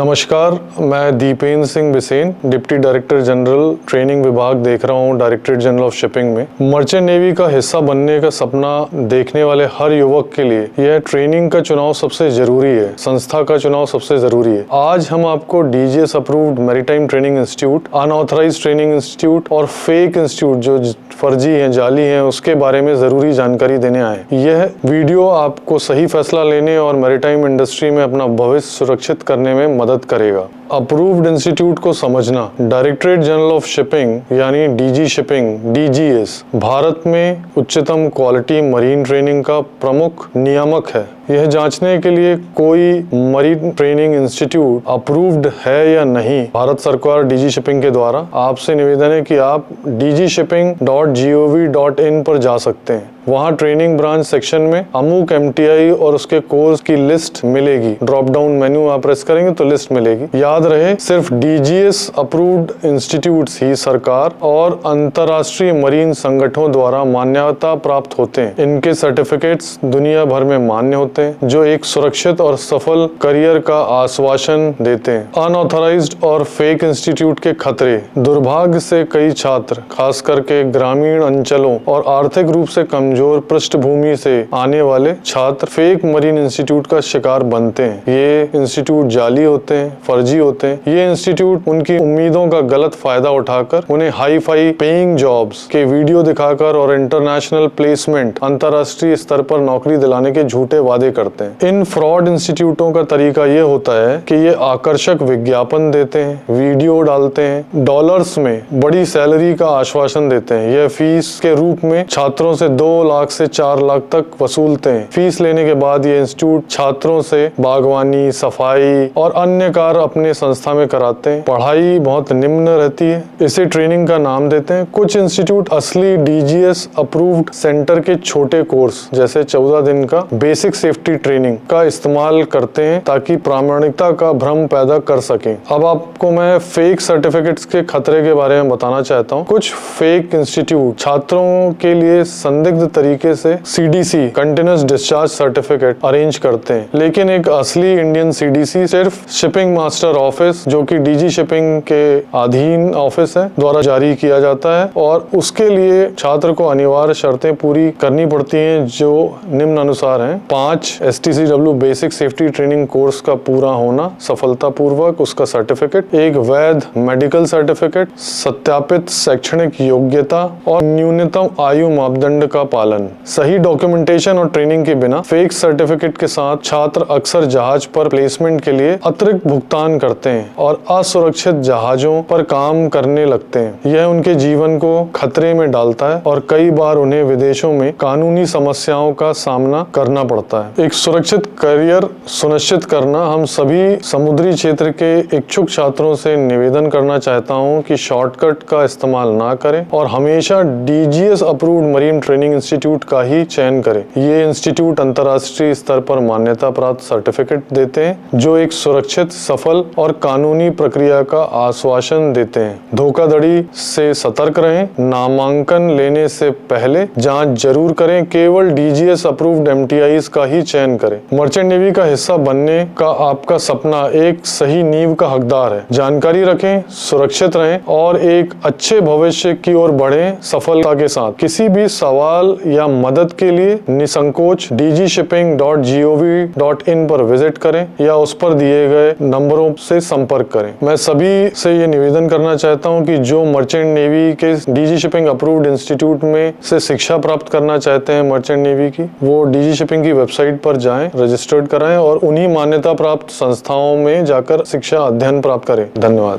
नमस्कार, मैं Dipendra Singh Bisen, deputy director general training विभाग देख रहा हूँ डायरेक्टरेट जनरल ऑफ शिपिंग में। मर्चेंट नेवी का हिस्सा बनने का सपना देखने वाले हर युवक के लिए यह ट्रेनिंग का चुनाव सबसे जरूरी है, संस्था का चुनाव सबसे जरूरी है। आज हम आपको DGS approved maritime training institute, unauthorised training institute और फेक इंस्टीट्यूट जो फर्जी हैं, जाली हैं, उसके बारे में जरूरी जानकारी देने आए। यह वीडियो आपको सही फैसला लेने और मैरीटाइम इंडस्ट्री में अपना भविष्य सुरक्षित करने में मदद करेगा। अप्रूव्ड इंस्टीट्यूट को समझना। डायरेक्टरेट जनरल ऑफ शिपिंग यानी डीजी शिपिंग डीजीएस भारत में उच्चतम क्वालिटी मरीन ट्रेनिंग का प्रमुख नियामक है। यह जांचने के लिए कोई मरीन ट्रेनिंग इंस्टीट्यूट अप्रूव्ड है या नहीं, भारत सरकार डीजी शिपिंग के द्वारा आपसे निवेदन है कि आप dgshipping.gov.in पर जा सकते हैं। वहाँ ट्रेनिंग ब्रांच सेक्शन में अमुक एमटीआई और उसके कोर्स की लिस्ट मिलेगी। ड्रॉप डाउन मेन्यू आप प्रेस करेंगे तो लिस्ट मिलेगी। याद रहे, सिर्फ डीजीएस अप्रूव्ड इंस्टीट्यूट्स ही सरकार और अंतर्राष्ट्रीय मरीन संगठनों द्वारा मान्यता प्राप्त होते हैं। इनके सर्टिफिकेट्स दुनिया भर में मान्य होते हैं, जो एक सुरक्षित और सफल करियर का आश्वासन देते हैं। अनऑथराइज्ड और फेक इंस्टीट्यूट के खतरे। दुर्भाग्य से कई छात्र, खास करके ग्रामीण अंचलों और आर्थिक रूप से कमजोर पृष्ठभूमि से आने वाले छात्र फेक मरीन इंस्टीट्यूट का शिकार बनते हैं। ये इंस्टीट्यूट जाली होते हैं, फर्जी होते हैं। ये इंस्टीट्यूट उनकी उम्मीदों का गलत फायदा उठाकर उन्हें हाई फाई पेइंग जॉब्स के वीडियो दिखाकर और इंटरनेशनल प्लेसमेंट, अंतर्राष्ट्रीय स्तर पर नौकरी दिलाने के झूठे वादे करते हैं। इन फ्रॉड इंस्टीट्यूटों का तरीका ये होता है कि ये आकर्षक विज्ञापन देते हैं, वीडियो डालते हैं, डॉलर्स में बड़ी सैलरी का आश्वासन देते हैं। यह फीस के रूप में छात्रों से 2 लाख से 4 लाख तक वसूलते हैं। फीस लेने के बाद ये इंस्टीट्यूट छात्रों से बागवानी, सफाई और अन्य कार्य अपने संस्था में कराते हैं। पढ़ाई बहुत निम्न रहती है, इसे ट्रेनिंग का नाम देते हैं। कुछ इंस्टीट्यूट असली डीजीएस अप्रूव्ड सेंटर के छोटे कोर्स जैसे 14 दिन का बेसिक सेफ्टी ट्रेनिंग का इस्तेमाल करते हैं ताकि प्रामाणिकता का भ्रम पैदा कर सकें। अब आपको मैं फेक सर्टिफिकेट्स के खतरे के बारे में बताना चाहता हूँ। कुछ फेक इंस्टीट्यूट छात्रों के लिए संदिग्ध तरीके से CDC continuous discharge certificate arrange करते हैं, लेकिन एक असली इंडियन सीडीसी सिर्फ शिपिंग मास्टर ऑफिस, जो कि डीजी शिपिंग के अधीन ऑफिस है, द्वारा जारी किया जाता है और उसके लिए छात्र को अनिवार्य शर्तें पूरी करनी पड़ती हैं, जो निम्न अनुसार हैं। 5 STCW basic safety training course का पूरा होना सफलतापूर्वक, उसका सर्टिफिकेट, एक वैध मेडिकल सर्टिफिकेट, सत्यापित शैक्षणिक योग्यता और न्यूनतम आयु मापदंड का पालन। सही डॉक्यूमेंटेशन और ट्रेनिंग के बिना फेक सर्टिफिकेट के साथ छात्र अक्सर जहाज पर प्लेसमेंट के लिए अतिरिक्त भुगतान करते हैं और असुरक्षित जहाजों पर काम करने लगते हैं। यह उनके जीवन को खतरे में डालता है और कई बार उन्हें विदेशों में कानूनी समस्याओं का सामना करना पड़ता है। एक सुरक्षित करियर सुनिश्चित करना। हम सभी समुद्री क्षेत्र के इच्छुक छात्रों से निवेदन करना चाहता हूं कि शॉर्टकट का इस्तेमाल ना करें और हमेशा DGS approved marine training institute का ही चयन करें। ये इंस्टीट्यूट अंतर्राष्ट्रीय स्तर पर मान्यता प्राप्त सर्टिफिकेट देते हैं, जो एक सुरक्षित, सफल और कानूनी प्रक्रिया का आश्वासन देते हैं। धोखाधड़ी से सतर्क रहें। नामांकन लेने से पहले जांच जरूर करें। केवल डीजीएस अप्रूव्ड एमटीआईज का ही चयन करें। मर्चेंट नेवी का हिस्सा बनने का आपका सपना एक सही नींव का हकदार है। जानकारी रखें, सुरक्षित रहें और एक अच्छे भविष्य की ओर बढ़ें सफलता के साथ। किसी भी सवाल या मदद के लिए निसंकोच dgshipping.gov.in पर विजिट करें या उस पर दिए गए नंबरों से संपर्क करें। मैं सभी से ये निवेदन करना चाहता हूं कि जो मर्चेंट नेवी के डीजी शिपिंग अप्रूव्ड इंस्टीट्यूट में से शिक्षा प्राप्त करना चाहते हैं मर्चेंट नेवी की, वो डीजी शिपिंग की वेबसाइट पर जाएं, रजिस्टर्ड कराएं और उन्हीं मान्यता प्राप्त संस्थाओं में जाकर शिक्षा अध्ययन प्राप्त करें। धन्यवाद।